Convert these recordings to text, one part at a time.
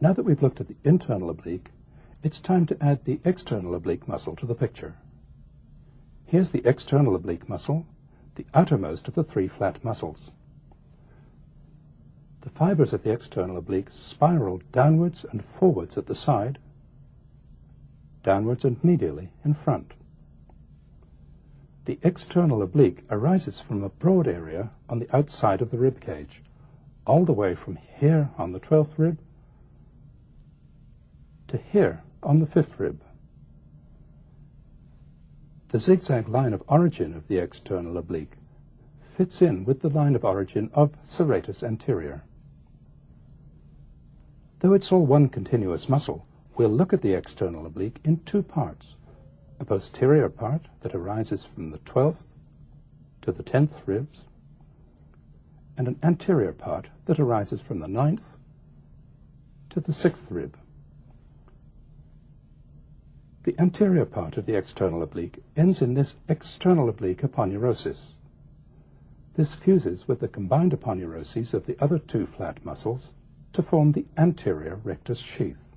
Now that we've looked at the internal oblique, it's time to add the external oblique muscle to the picture. Here's the external oblique muscle, the outermost of the three flat muscles. The fibers of the external oblique spiral downwards and forwards at the side, downwards and medially in front. The external oblique arises from a broad area on the outside of the rib cage, all the way from here on the 12th rib to here on the 5th rib. The zigzag line of origin of the external oblique fits in with the line of origin of serratus anterior. Though it's all one continuous muscle, we'll look at the external oblique in two parts: a posterior part that arises from the 12th to the 10th ribs, and an anterior part that arises from the 9th to the 6th rib. The anterior part of the external oblique ends in this external oblique aponeurosis. This fuses with the combined aponeuroses of the other two flat muscles to form the anterior rectus sheath.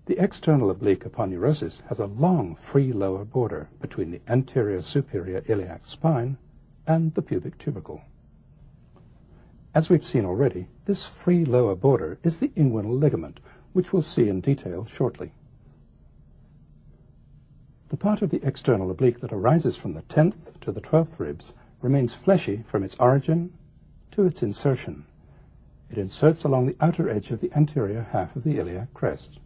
The external oblique aponeurosis has a long free lower border between the anterior superior iliac spine and the pubic tubercle. As we've seen already, this free lower border is the inguinal ligament, which we'll see in detail shortly. The part of the external oblique that arises from the 10th to the 12th ribs remains fleshy from its origin to its insertion. It inserts along the outer edge of the anterior half of the iliac crest.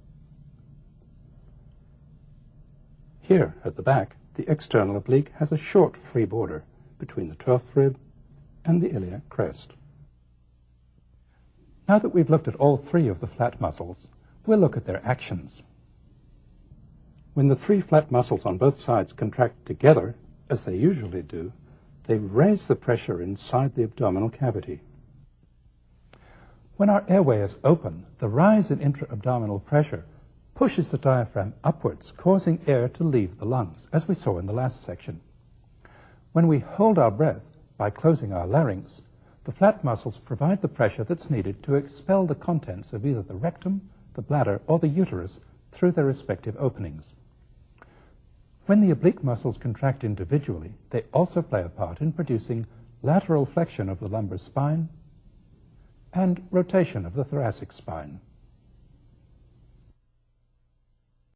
Here, at the back, the external oblique has a short free border between the 12th rib and the iliac crest. Now that we've looked at all three of the flat muscles, we'll look at their actions. When the three flat muscles on both sides contract together, as they usually do, they raise the pressure inside the abdominal cavity. When our airway is open, the rise in intra-abdominal pressure pushes the diaphragm upwards, causing air to leave the lungs, as we saw in the last section. When we hold our breath by closing our larynx, the flat muscles provide the pressure that's needed to expel the contents of either the rectum, the bladder, or the uterus through their respective openings. When the oblique muscles contract individually, they also play a part in producing lateral flexion of the lumbar spine and rotation of the thoracic spine.